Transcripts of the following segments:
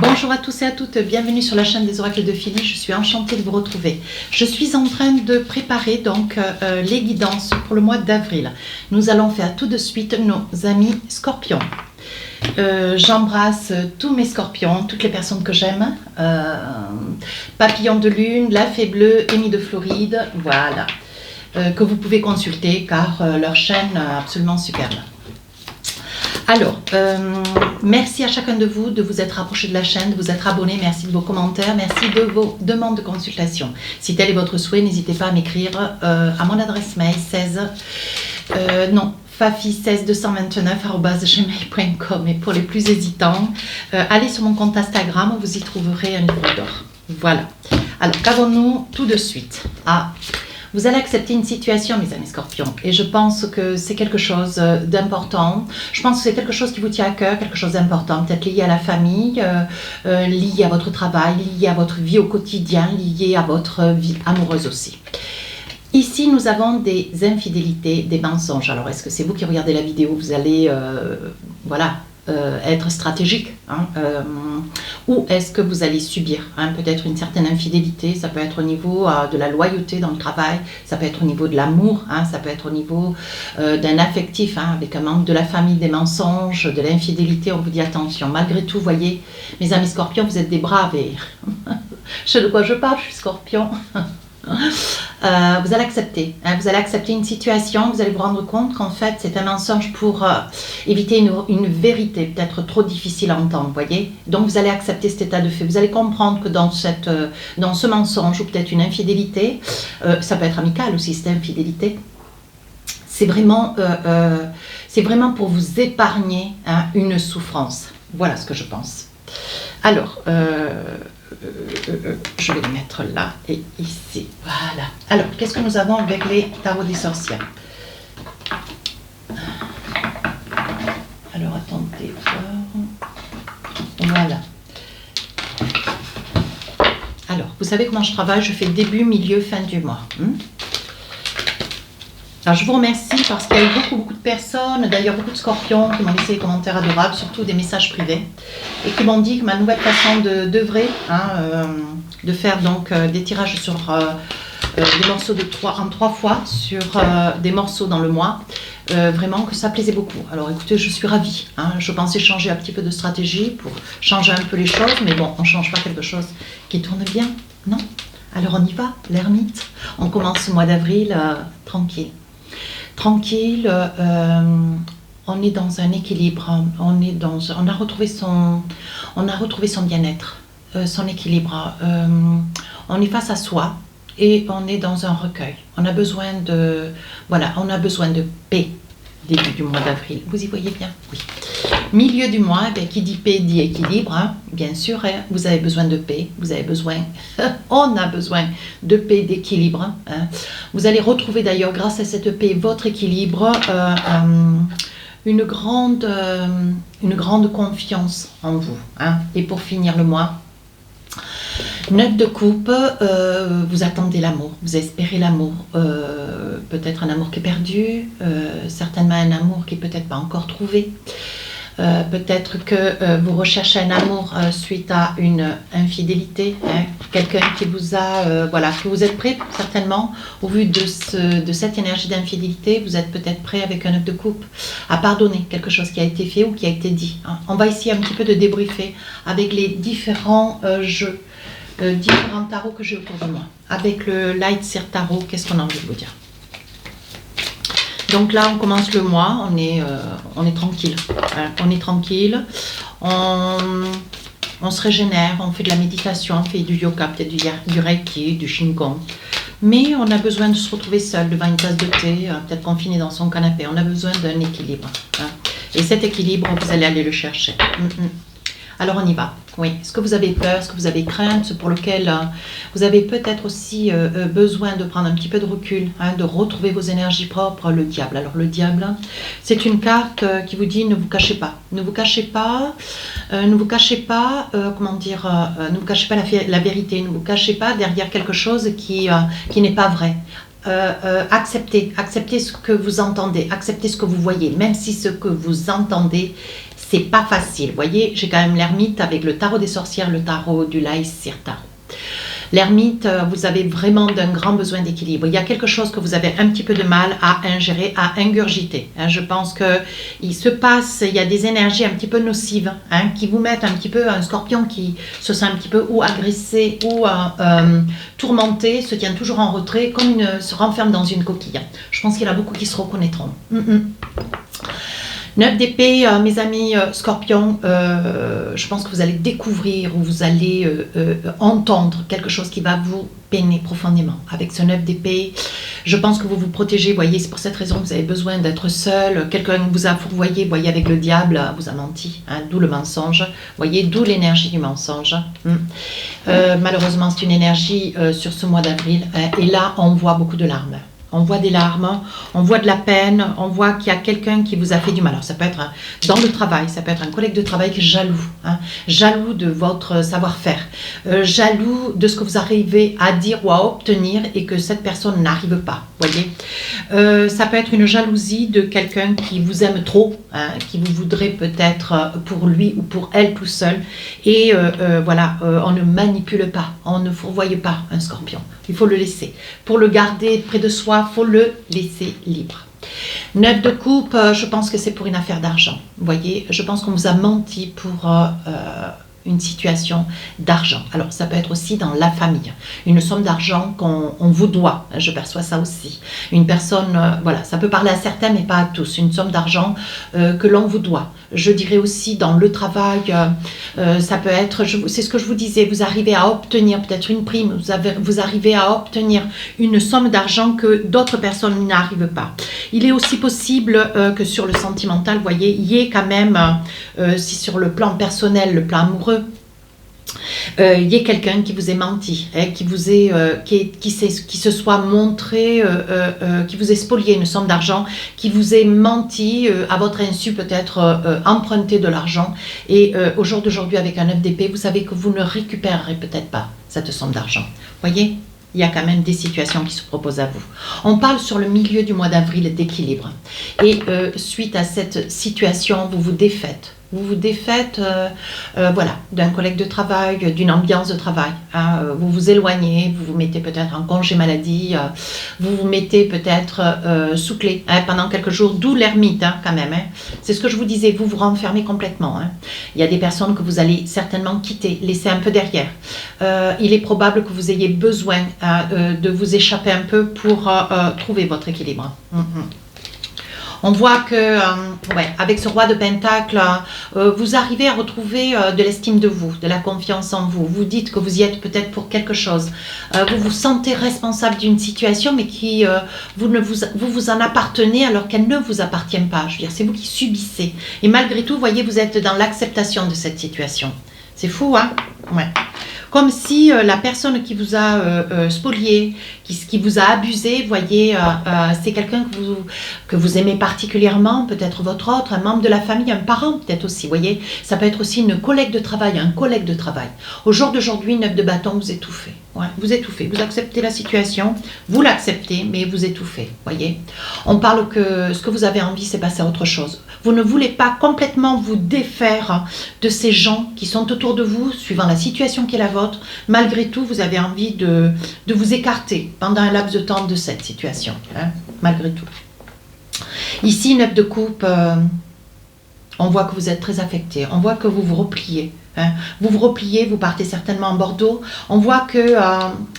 Bonjour à tous et à toutes, bienvenue sur la chaîne des oracles de Philly, je suis enchantée de vous retrouver. Je suis en train de préparer donc les guidances pour le mois d'avril. Nous allons faire tout de suite nos amis scorpions. J'embrasse tous mes scorpions, toutes les personnes que j'aime. Papillon de lune, la fée bleue, Émis de Floride, voilà. Que vous pouvez consulter car leur chaîne est absolument superbe. Alors, merci à chacun de vous être rapproché de la chaîne, de vous être abonné, merci de vos commentaires, merci de vos demandes de consultation. Si tel est votre souhait, n'hésitez pas à m'écrire à mon adresse mail fafi16229@gmail.com. Et pour les plus hésitants, allez sur mon compte Instagram, vous y trouverez un livre d'or. Voilà. Alors, qu'avons-nous tout de suite? Vous allez accepter une situation, mes amis scorpions, et je pense que c'est quelque chose d'important. Je pense que c'est quelque chose qui vous tient à cœur, quelque chose d'important, peut-être lié à la famille, lié à votre travail, lié à votre vie au quotidien, lié à votre vie amoureuse aussi. Ici, nous avons des infidélités, des mensonges. Alors, est-ce que c'est vous qui regardez la vidéo? Vous allez, être stratégique, ou est-ce que vous allez subir peut-être une certaine infidélité? Ça peut être au niveau de la loyauté dans le travail, ça peut être au niveau de l'amour, ça peut être au niveau d'un affectif, avec un membre de la famille, des mensonges, de l'infidélité. On vous dit attention, malgré tout, voyez, mes amis scorpions, vous êtes des braves et je sais de quoi je parle, je suis scorpion. Vous allez accepter, vous allez accepter une situation, vous allez vous rendre compte qu'en fait c'est un mensonge pour éviter une vérité peut-être trop difficile à entendre, voyez. Donc vous allez accepter cet état de fait, vous allez comprendre que dans ce mensonge ou peut-être une infidélité, ça peut être amical aussi cette infidélité, c'est vraiment pour vous épargner une souffrance. Voilà ce que je pense. Alors, je vais le mettre là et ici. Voilà. Alors, qu'est-ce que nous avons avec les tarots des sorcières? Alors, attendez voir. Voilà. Alors, vous savez comment je travaille? Je fais début, milieu, fin du mois. Alors, je vous remercie parce qu'il y a eu beaucoup de personnes, d'ailleurs beaucoup de scorpions qui m'ont laissé des commentaires adorables, surtout des messages privés, et qui m'ont dit que ma nouvelle façon d'œuvrer, de faire donc des tirages sur des morceaux en 3 fois, sur des morceaux dans le mois, vraiment que ça plaisait beaucoup. Alors écoutez, je suis ravie. Je pensais changer un petit peu de stratégie pour changer un peu les choses, mais bon, on ne change pas quelque chose qui tourne bien, non? Alors on y va, l'ermite. On commence ce mois d'avril tranquille. Tranquille, on est dans un équilibre, on a retrouvé son bien-être, son équilibre, on est face à soi et on est dans un recueil. On a besoin de paix début du mois d'avril. Vous y voyez bien? Oui. Milieu du mois, qui dit paix dit équilibre, bien sûr, vous avez besoin de paix, on a besoin de paix, d'équilibre. Vous allez retrouver d'ailleurs, grâce à cette paix, votre équilibre, une grande confiance en vous. Et pour finir le mois, 9 de coupe, vous attendez l'amour, vous espérez l'amour, peut-être un amour qui est perdu, certainement un amour qui n'est peut-être pas encore trouvé. Peut-être que vous recherchez un amour suite à une infidélité, quelqu'un qui vous a, que vous êtes prêt certainement, au vu de cette énergie d'infidélité, vous êtes peut-être prêt avec un 9 de coupe à pardonner quelque chose qui a été fait ou qui a été dit. On va essayer un petit peu de débriefer avec les différents jeux, différents tarots que j'ai autour de moi. Avec le Light Seer Tarot, qu'est-ce qu'on a envie de vous dire? Donc là, on commence le mois, on est tranquille. On est tranquille, on se régénère, on fait de la méditation, on fait du yoga, peut-être du reiki, du shingon. Mais on a besoin de se retrouver seul devant une tasse de thé, peut-être confiné dans son canapé. On a besoin d'un équilibre. Et cet équilibre, vous allez aller le chercher. Alors on y va. Oui. Est-ce que vous avez peur? Est-ce que vous avez crainte? Pour lequel vous avez peut-être aussi besoin de prendre un petit peu de recul, de retrouver vos énergies propres. Le diable. Alors le diable, c'est une carte qui vous dit ne vous cachez pas. Ne vous cachez pas. Ne vous cachez pas. Ne vous cachez pas la vérité. Ne vous cachez pas derrière quelque chose qui n'est pas vrai. Acceptez ce que vous entendez, acceptez ce que vous voyez, même si ce que vous entendez c'est pas facile. Vous voyez, j'ai quand même l'ermite avec le tarot des sorcières, le tarot du Laïs-Sirtar. L'ermite, vous avez vraiment d'un grand besoin d'équilibre. Il y a quelque chose que vous avez un petit peu de mal à ingérer, à ingurgiter. Je pense qu'il se passe, il y a des énergies un petit peu nocives qui vous mettent un petit peu, un scorpion qui se sent un petit peu ou agressé ou tourmenté, se tient toujours en retrait, comme se renferme dans une coquille. Je pense qu'il y en a beaucoup qui se reconnaîtront. 9 d'épée, mes amis scorpions, je pense que vous allez découvrir ou vous allez entendre quelque chose qui va vous peiner profondément. Avec ce 9 d'épée, je pense que vous vous protégez, vous voyez, c'est pour cette raison que vous avez besoin d'être seul. Quelqu'un vous a fourvoyé, vous voyez, avec le diable, vous a menti, d'où le mensonge, vous voyez, d'où l'énergie du mensonge. Malheureusement, c'est une énergie sur ce mois d'avril, et là, on voit beaucoup de larmes. On voit des larmes, on voit de la peine, on voit qu'il y a quelqu'un qui vous a fait du mal. Alors ça peut être dans le travail, ça peut être un collègue de travail qui est jaloux, jaloux de votre savoir-faire, jaloux de ce que vous arrivez à dire ou à obtenir et que cette personne n'arrive pas, voyez. Ça peut être une jalousie de quelqu'un qui vous aime trop, qui vous voudrait peut-être pour lui ou pour elle tout seul. Et voilà, on ne manipule pas, on ne fourvoie pas un scorpion. Il faut le laisser. Pour le garder près de soi, il faut le laisser libre. 9 de coupe, je pense que c'est pour une affaire d'argent. Vous voyez, je pense qu'on vous a menti pour une situation d'argent. Alors, ça peut être aussi dans la famille. Une somme d'argent qu'on vous doit. Je perçois ça aussi. Une personne, voilà, ça peut parler à certains, mais pas à tous. Une somme d'argent que l'on vous doit. Je dirais aussi dans le travail, ça peut être, c'est ce que je vous disais, vous arrivez à obtenir peut-être une prime, vous arrivez à obtenir une somme d'argent que d'autres personnes n'arrivent pas. Il est aussi possible que sur le sentimental, vous voyez, il y ait quand même, si sur le plan personnel, le plan amoureux, il y ait quelqu'un qui vous ait menti, qui vous ait, qui se soit montré, qui vous ait spolié une somme d'argent, qui vous ait menti à votre insu, peut-être emprunté de l'argent. Et au jour d'aujourd'hui, avec un 9 d'épée, vous savez que vous ne récupérerez peut-être pas cette somme d'argent. Voyez, il y a quand même des situations qui se proposent à vous. On parle sur le milieu du mois d'avril d'équilibre. Et suite à cette situation, vous vous défaites. Vous vous défaites voilà, d'un collègue de travail, d'une ambiance de travail. Vous vous éloignez, vous vous mettez peut-être en congé maladie, vous vous mettez peut-être sous clé pendant quelques jours, d'où l'ermite quand même. C'est ce que je vous disais, vous vous renfermez complètement. Il y a des personnes que vous allez certainement quitter, laisser un peu derrière. Il est probable que vous ayez besoin de vous échapper un peu pour trouver votre équilibre. On voit que, avec ce roi de Pentacle, vous arrivez à retrouver de l'estime de vous, de la confiance en vous. Vous dites que vous y êtes peut-être pour quelque chose. Vous vous sentez responsable d'une situation, mais qui vous en appartenez alors qu'elle ne vous appartient pas. Je veux dire, c'est vous qui subissez. Et malgré tout, vous voyez, vous êtes dans l'acceptation de cette situation. C'est fou, hein? Ouais. Comme si la personne qui vous a spolié, qui vous a abusé, vous voyez, c'est quelqu'un que vous aimez particulièrement, peut-être votre autre, un membre de la famille, un parent peut-être aussi, vous voyez. Ça peut être aussi une collègue de travail, un collègue de travail. Au jour d'aujourd'hui, 9 de bâton, vous étouffez. Ouais, vous étouffez, vous acceptez la situation, vous l'acceptez, mais vous étouffez, voyez. On parle que ce que vous avez envie, c'est passer à autre chose. Vous ne voulez pas complètement vous défaire de ces gens qui sont autour de vous, suivant la situation qui est la vôtre. Malgré tout, vous avez envie de vous écarter pendant un laps de temps de cette situation, malgré tout. Ici, 9 de coupe, on voit que vous êtes très affecté, on voit que vous vous repliez. Vous vous repliez, vous partez certainement en Bordeaux. On voit que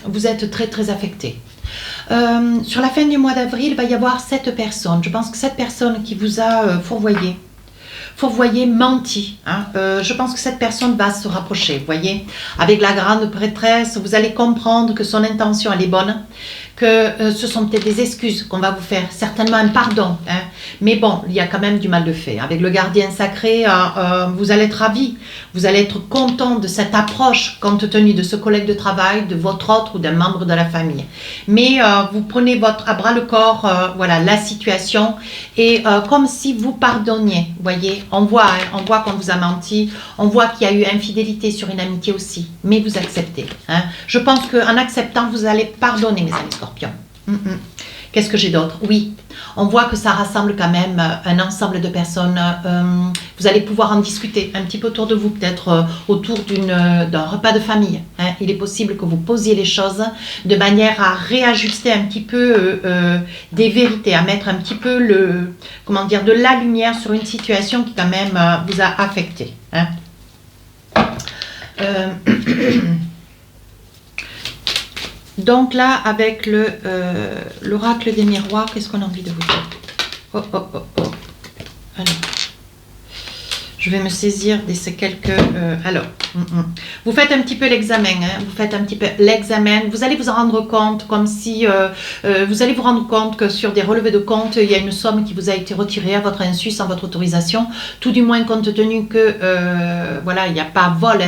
vous êtes très très affecté. Sur la fin du mois d'avril, il va y avoir 7 personnes. Je pense que cette personne qui vous a fourvoyé, menti. Je pense que cette personne va se rapprocher, vous voyez. Avec la grande prêtresse, vous allez comprendre que son intention, elle est bonne, que ce sont peut-être des excuses qu'on va vous faire, certainement un pardon. Mais bon, il y a quand même du mal de fait. Avec le gardien sacré, vous allez être ravis, vous allez être content de cette approche compte tenu de ce collègue de travail, de votre autre ou d'un membre de la famille. Mais vous prenez à bras le corps voilà, la situation et comme si vous pardonniez, vous voyez. On voit qu'on vous a menti, on voit qu'il y a eu infidélité sur une amitié aussi, mais vous acceptez. Je pense qu'en acceptant, vous allez pardonner, mes amis scorpions. Il Qu'est-ce que j'ai d'autre? Oui, on voit que ça rassemble quand même un ensemble de personnes. Vous allez pouvoir en discuter un petit peu autour de vous, peut-être autour d'un repas de famille. Hein. Il est possible que vous posiez les choses de manière à réajuster un petit peu des vérités, à mettre un petit peu comment dire, de la lumière sur une situation qui quand même vous a affecté. Hein. Donc là, avec l'oracle des miroirs, qu'est-ce qu'on a envie de vous dire? Oh, oh, oh, oh. Alors, je vais me saisir de ces quelques... vous faites un petit peu l'examen, hein, vous faites un petit peu l'examen, vous allez vous en rendre compte comme si... vous allez vous rendre compte que sur des relevés de compte, il y a une somme qui vous a été retirée à votre insu, sans votre autorisation, tout du moins compte tenu que, voilà, il n'y a pas vol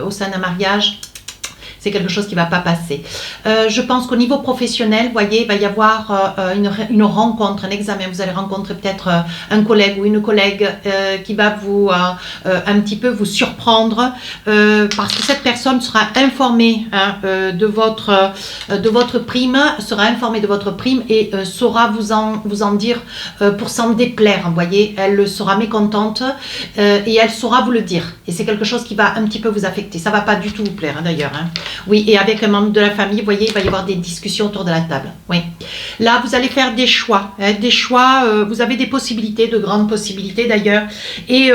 au sein d'un mariage. C'est quelque chose qui ne va pas passer. Je pense qu'au niveau professionnel, vous voyez, il va y avoir une rencontre, un examen. Vous allez rencontrer peut-être un collègue ou une collègue qui va vous un petit peu vous surprendre parce que cette personne sera informée hein, de votre prime, sera informée de votre prime et saura vous en dire pour s'en déplaire. Vous voyez, elle sera mécontente et elle saura vous le dire. Et c'est quelque chose qui va un petit peu vous affecter. Ça ne va pas du tout vous plaire hein, d'ailleurs. Hein. Oui, et avec un membre de la famille, vous voyez, il va y avoir des discussions autour de la table. Oui. Là, vous allez faire des choix. Hein, des choix, vous avez des possibilités, de grandes possibilités d'ailleurs. Et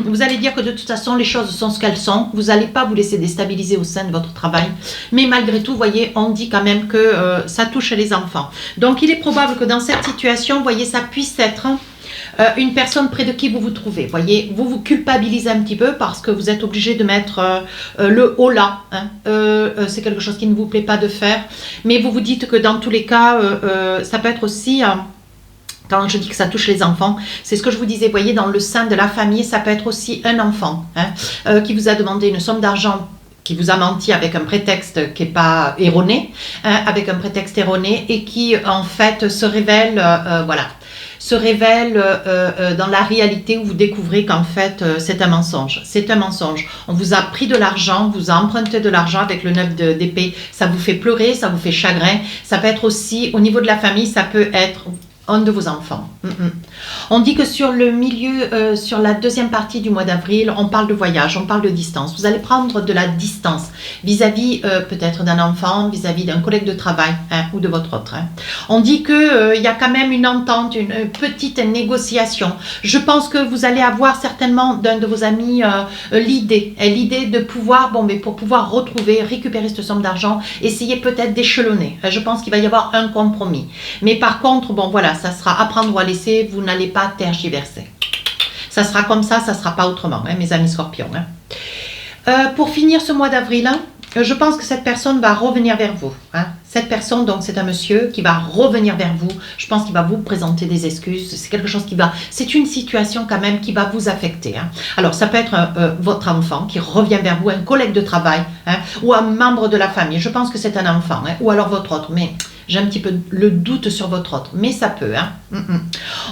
vous allez dire que de toute façon, les choses sont ce qu'elles sont. Vous n'allez pas vous laisser déstabiliser au sein de votre travail. Mais malgré tout, vous voyez, on dit quand même que ça touche les enfants. Donc, il est probable que dans cette situation, vous voyez, ça puisse être... une personne près de qui vous vous trouvez. Voyez, vous vous culpabilisez un petit peu parce que vous êtes obligé de mettre le haut là. Hein. C'est quelque chose qui ne vous plaît pas de faire. Mais vous vous dites que dans tous les cas, ça peut être aussi... quand je dis que ça touche les enfants, c'est ce que je vous disais, voyez, dans le sein de la famille, ça peut être aussi un enfant hein, qui vous a demandé une somme d'argent, qui vous a menti avec un prétexte qui n'est pas erroné, hein, avec un prétexte erroné et qui en fait se révèle, voilà, se révèle dans la réalité où vous découvrez qu'en fait c'est un mensonge. C'est un mensonge. On vous a pris de l'argent, vous a emprunté de l'argent avec le 9 d'épée. Ça vous fait pleurer, ça vous fait chagrin. Ça peut être aussi, au niveau de la famille, ça peut être un de vos enfants. On dit que sur le milieu, sur la deuxième partie du mois d'avril, on parle de voyage, on parle de distance. Vous allez prendre de la distance vis-à-vis peut-être d'un enfant, vis-à-vis d'un collègue de travail hein, ou de votre autre. Hein. On dit qu'il y a quand même une entente, une petite négociation. Je pense que vous allez avoir certainement d'un de vos amis l'idée de pouvoir, bon, mais pour pouvoir retrouver, récupérer cette somme d'argent, essayer peut-être d'échelonner. Je pense qu'il va y avoir un compromis. Mais par contre, bon voilà, ça sera à prendre ou à laisser, vous n'allez pas tergiverser. Ça sera comme ça ne sera pas autrement, hein, mes amis scorpions. Hein. Pour finir ce mois d'avril, hein, je pense que cette personne va revenir vers vous. Hein. Cette personne, donc c'est un monsieur qui va revenir vers vous. Je pense qu'il va vous présenter des excuses. C'est quelque chose qui va... C'est une situation quand même qui va vous affecter. Hein. Alors ça peut être votre enfant qui revient vers vous, un collègue de travail hein, ou un membre de la famille. Je pense que c'est un enfant hein, ou alors votre autre. Mais j'ai un petit peu le doute sur votre autre. Mais ça peut. Hein.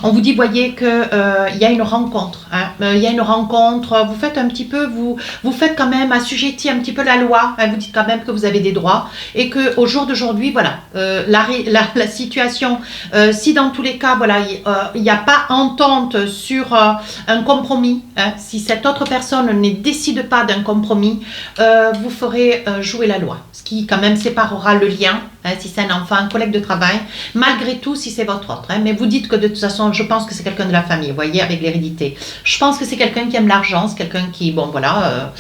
On vous dit, voyez qu'il y a une rencontre. Hein. Il y a une rencontre. Vous faites un petit peu... Vous faites quand même assujettir un petit peu la loi. Hein. Vous dites quand même que vous avez des droits et qu'au jour d'aujourd'hui, voilà, la situation, si dans tous les cas, voilà, il n'y a pas entente sur un compromis, hein, si cette autre personne ne décide pas d'un compromis, vous ferez jouer la loi, ce qui quand même séparera le lien, hein, si c'est un enfant, un collègue de travail, malgré tout si c'est votre autre. Hein, mais vous dites que de toute façon, je pense que c'est quelqu'un de la famille, vous voyez, avec l'hérédité. Je pense que c'est quelqu'un qui aime l'argent, c'est quelqu'un qui, bon voilà...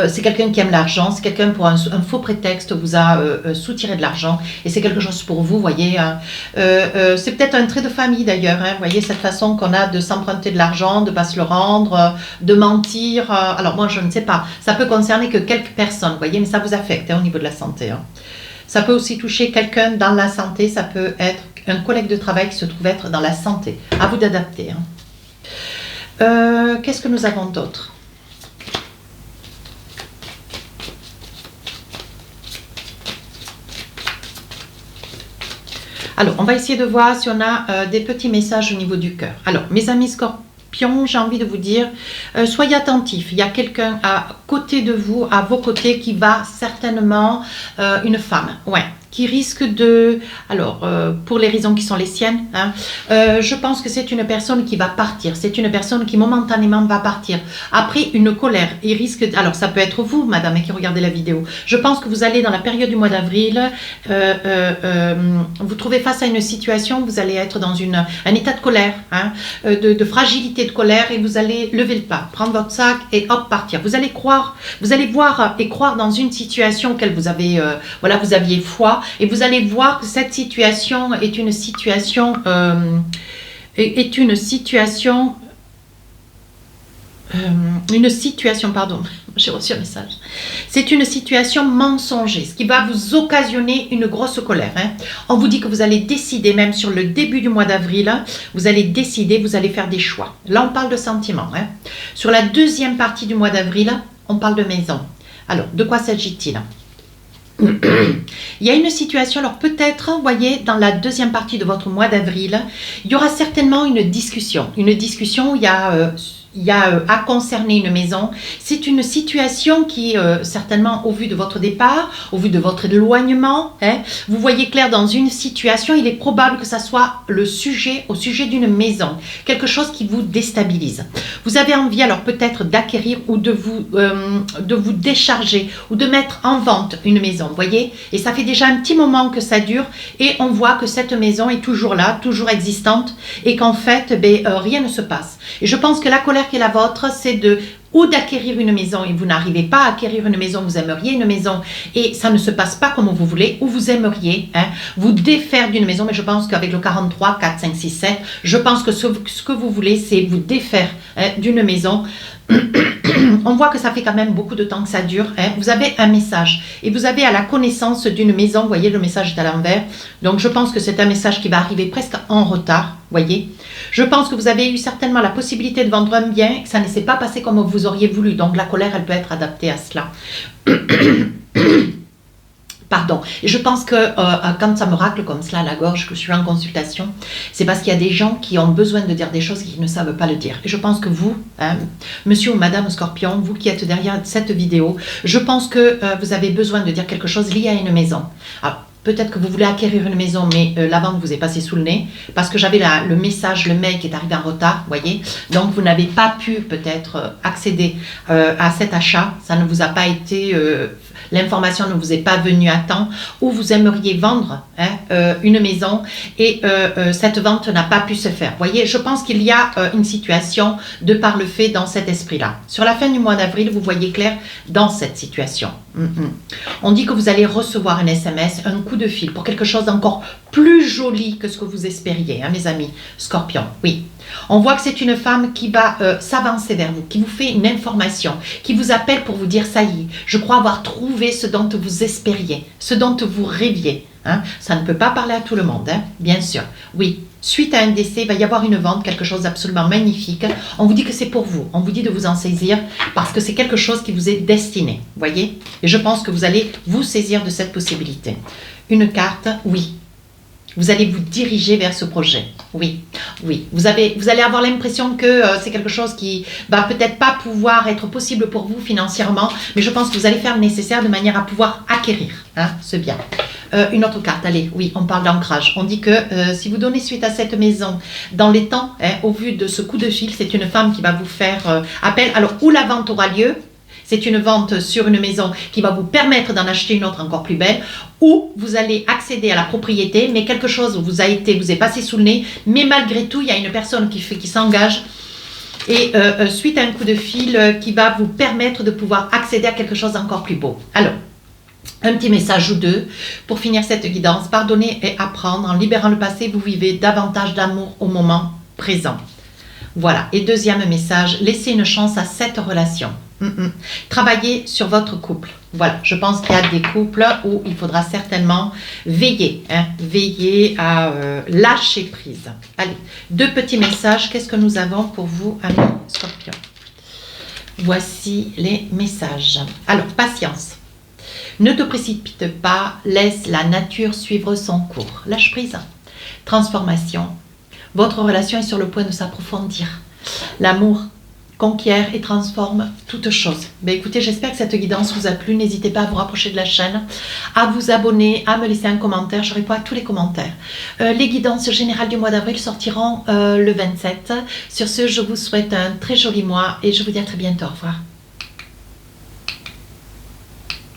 c'est quelqu'un qui aime l'argent, c'est quelqu'un pour un faux prétexte vous a soutiré de l'argent et c'est quelque chose pour vous, voyez. Hein. C'est peut-être un trait de famille d'ailleurs, hein, voyez, cette façon qu'on a de s'emprunter de l'argent, de ne pas se le rendre, de mentir. Alors moi je ne sais pas, ça peut concerner que quelques personnes, voyez, mais ça vous affecte hein, au niveau de la santé. Hein. Ça peut aussi toucher quelqu'un dans la santé, ça peut être un collègue de travail qui se trouve être dans la santé. À vous d'adapter. Hein. Qu'est-ce que nous avons d'autre ? Alors, on va essayer de voir si on a des petits messages au niveau du cœur. Alors, mes amis scorpions, j'ai envie de vous dire, soyez attentifs. Il y a quelqu'un à côté de vous, à vos côtés, qui va certainement, une femme, ouais, qui risque de... Alors, pour les raisons qui sont les siennes, hein, je pense que c'est une personne qui va partir. C'est une personne qui momentanément va partir. Après, une colère. Il risque... Alors, ça peut être vous, madame, qui regardez la vidéo. Je pense que vous allez, dans la période du mois d'avril, vous trouvez face à une situation, vous allez être dans un état de colère, hein, de fragilité, de colère, et vous allez lever le pas, prendre votre sac et hop, partir. Vous allez voir et croire dans une situation auquel vous avez, voilà, vous aviez foi, et vous allez voir que cette situation est une situation, pardon, j'ai reçu un message. C'est une situation mensonger, ce qui va vous occasionner une grosse colère. Hein. On vous dit que vous allez décider, même sur le début du mois d'avril, vous allez décider, vous allez faire des choix. Là, on parle de sentiments. Hein. Sur la deuxième partie du mois d'avril, on parle de maison. Alors, de quoi s'agit-il ? Il y a une situation, alors peut-être, vous voyez, dans la deuxième partie de votre mois d'avril, il y aura certainement une discussion où il y a à concerner une maison. C'est une situation qui, certainement, au vu de votre départ, au vu de votre éloignement, hein, vous voyez clair dans une situation, il est probable que ça soit au sujet d'une maison, quelque chose qui vous déstabilise. Vous avez envie alors peut-être d'acquérir ou de vous décharger ou de mettre en vente une maison, vous voyez, et ça fait déjà un petit moment que ça dure et on voit que cette maison est toujours là, toujours existante et qu'en fait, rien ne se passe. Et je pense que la colère qui est la vôtre, c'est d'acquérir une maison et vous n'arrivez pas à acquérir une maison, vous aimeriez une maison et ça ne se passe pas comme vous voulez, ou vous aimeriez vous défaire d'une maison, mais je pense qu'avec le 43, 4, 5, 6, 7, je pense que ce que vous voulez, c'est vous défaire d'une maison. On voit que ça fait quand même beaucoup de temps que ça dure. Hein. Vous avez un message et vous avez à la connaissance d'une maison. Vous voyez, le message est à l'envers. Donc, je pense que c'est un message qui va arriver presque en retard. Voyez. Je pense que vous avez eu certainement la possibilité de vendre un bien, que ça ne s'est pas passé comme vous auriez voulu. Donc, la colère, elle peut être adaptée à cela. Pardon. Et je pense que quand ça me racle comme cela à la gorge, que je suis en consultation, c'est parce qu'il y a des gens qui ont besoin de dire des choses qui ne savent pas le dire. Et je pense que vous, hein, monsieur ou madame Scorpion, vous qui êtes derrière cette vidéo, je pense que vous avez besoin de dire quelque chose lié à une maison. Alors, peut-être que vous voulez acquérir une maison, mais la vente vous est passée sous le nez, parce que j'avais le message, le mail qui est arrivé en retard, voyez. Donc, vous n'avez pas pu peut-être accéder à cet achat. Ça ne vous a pas été... l'information ne vous est pas venue à temps, ou vous aimeriez vendre une maison et cette vente n'a pas pu se faire. Vous voyez, je pense qu'il y a une situation de par le fait dans cet esprit-là. Sur la fin du mois d'avril, vous voyez clair dans cette situation. On dit que vous allez recevoir un SMS, un coup de fil pour quelque chose d'encore plus joli que ce que vous espériez, hein, mes amis Scorpions. Oui. On voit que c'est une femme qui va s'avancer vers vous, qui vous fait une information, qui vous appelle pour vous dire ça y est, je crois avoir trouvé ce dont vous espériez, ce dont vous rêviez. Hein. Ça ne peut pas parler à tout le monde, hein, bien sûr. Oui, suite à un décès, il va y avoir une vente, quelque chose d'absolument magnifique. On vous dit que c'est pour vous, on vous dit de vous en saisir parce que c'est quelque chose qui vous est destiné, voyez. Et je pense que vous allez vous saisir de cette possibilité. Une carte, oui. Vous allez vous diriger vers ce projet. Oui, oui. Vous allez avoir l'impression que c'est quelque chose qui va peut-être pas pouvoir être possible pour vous financièrement, mais je pense que vous allez faire le nécessaire de manière à pouvoir acquérir ce bien. Une autre carte, allez, oui, on parle d'ancrage. On dit que si vous donnez suite à cette maison dans les temps, au vu de ce coup de fil, c'est une femme qui va vous faire appel. Alors, où la vente aura lieu, c'est une vente sur une maison qui va vous permettre d'en acheter une autre encore plus belle, ou vous allez accéder à la propriété, mais quelque chose vous est passé sous le nez, mais malgré tout, il y a une personne qui s'engage et suite à un coup de fil qui va vous permettre de pouvoir accéder à quelque chose d'encore plus beau. Alors, un petit message ou deux pour finir cette guidance. Pardonner et apprendre. En libérant le passé, vous vivez davantage d'amour au moment présent. Voilà. Et deuxième message, laissez une chance à cette relation. Travaillez sur votre couple. Voilà, je pense qu'il y a des couples où il faudra certainement veiller à lâcher prise. Allez, deux petits messages. Qu'est-ce que nous avons pour vous, amis Scorpions? Voici les messages. Alors, patience. Ne te précipite pas, laisse la nature suivre son cours. Lâche prise. Transformation. Votre relation est sur le point de s'approfondir. L'amour conquiert et transforme toute chose. Ben écoutez, j'espère que cette guidance vous a plu. N'hésitez pas à vous rapprocher de la chaîne, à vous abonner, à me laisser un commentaire. Je réponds à tous les commentaires. Les guidances générales du mois d'avril sortiront le 27. Sur ce, je vous souhaite un très joli mois et je vous dis à très bientôt. Au revoir.